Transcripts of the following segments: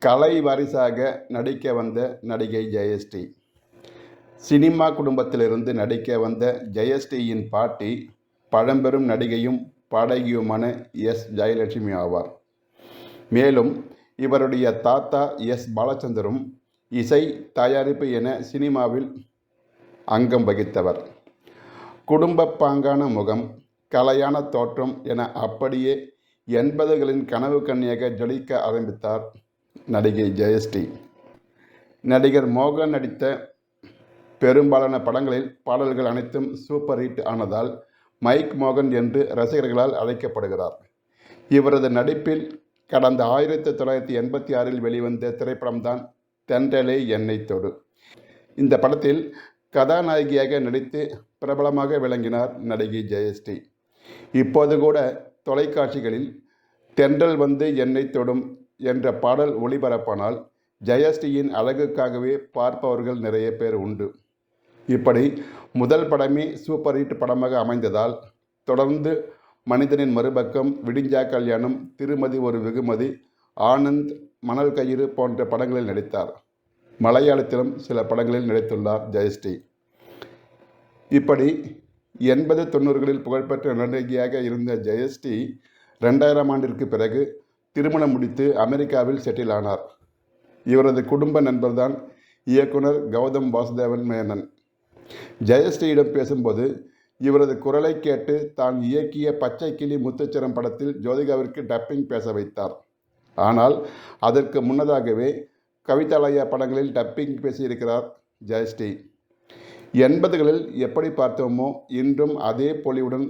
கலை வாரிசாக நடிக்க வந்த நடிகை ஜெயஸ்ரீ. சினிமா குடும்பத்திலிருந்து நடிக்க வந்த ஜெயஸ்ரீயின் பாட்டி பழம்பெரும் நடிகையும் பாடகியுமான எஸ். ஜெயலட்சுமி ஆவார். மேலும் இவருடைய தாத்தா எஸ். பாலச்சந்தரும் இசை, தயாரிப்பு என சினிமாவில் அங்கம் வகித்தவர். குடும்ப பாங்கான முகம், கலையான தோற்றம் என அப்படியே 80களின் கனவு கன்னியாக ஜொலிக்க ஆரம்பித்தார் நடிகை ஜெயஸ்ரீ. நடிகர் மோகன் நடித்த பெரும்பாலான படங்களில் பாடல்கள் அனைத்தும் சூப்பர் ஹிட் ஆனதால் மைக் மோகன் என்று ரசிகர்களால் அழைக்கப்படுகிறார். இவரது நடிப்பில் கடந்த 1986 வெளிவந்த திரைப்படம்தான் தென்றலே என்னை தொடு. இந்த படத்தில் கதாநாயகியாக நடித்து பிரபலமாக விளங்கினார் நடிகை ஜெயஸ்ரீ. இப்போது கூட தொலைக்காட்சிகளில் தென்றல் வந்து என்னை தொடும் என்ற பாடல் ஒளிபரப்பானால் ஜெயஸ்ரீயின் அழகுக்காகவே பார்ப்பவர்கள் நிறைய பேர் உண்டு. இப்படி முதல் படமே சூப்பர் ஹிட் படமாக அமைந்ததால் தொடர்ந்து மனிதனின் மறுபக்கம், விடிஞ்சா கல்யாணம், திருமதி ஒரு வெகுமதி, ஆனந்த், மணல் கயிறு போன்ற படங்களில் நடித்தார். மலையாளத்திலும் சில படங்களில் நடித்துள்ளார் ஜெயஸ்ரீ. இப்படி 80-90களில் புகழ்பெற்ற நடிகையாக இருந்த ஜெயஸ்ரீ 2000 ஆண்டிற்கு பிறகு திருமணம் முடித்து அமெரிக்காவில் செட்டில் ஆனார். இவரது குடும்ப நண்பர்தான் இயக்குனர் கௌதம் வாசுதேவன் மேனன். ஜெயஸ்ரீயிடம் பேசும்போது இவரது குரலை கேட்டு தான் இயக்கிய பச்சை கிளி முத்துச்சரம் படத்தில் ஜோதிகாவிற்கு டப்பிங் பேச வைத்தார். ஆனால் அதற்கு முன்னதாகவே கவிதாலயா படங்களில் டப்பிங் பேசியிருக்கிறார் ஜெயஸ்ரீ. 80களில் எப்படி பார்த்தோமோ இன்றும் அதே பொலிவுடன்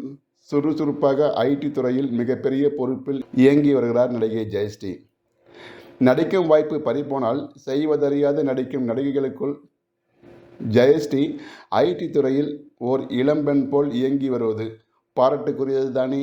சுறுசுறுப்பாக ஐடி துறையில் மிகப்பெரிய பொறுப்பில் இயங்கி வருகிறார் நடிகை ஜெயஸ்ரீ. நடிக்கும் வாய்ப்பு பறிபோனால் செய்வதறியாது நடிக்கும் நடிகைகளுக்குள் ஜெயஸ்ரீ ஐடி துறையில் ஓர் இளம்பெண் போல் இயங்கி வருவது பாராட்டுக்குரியது தானே.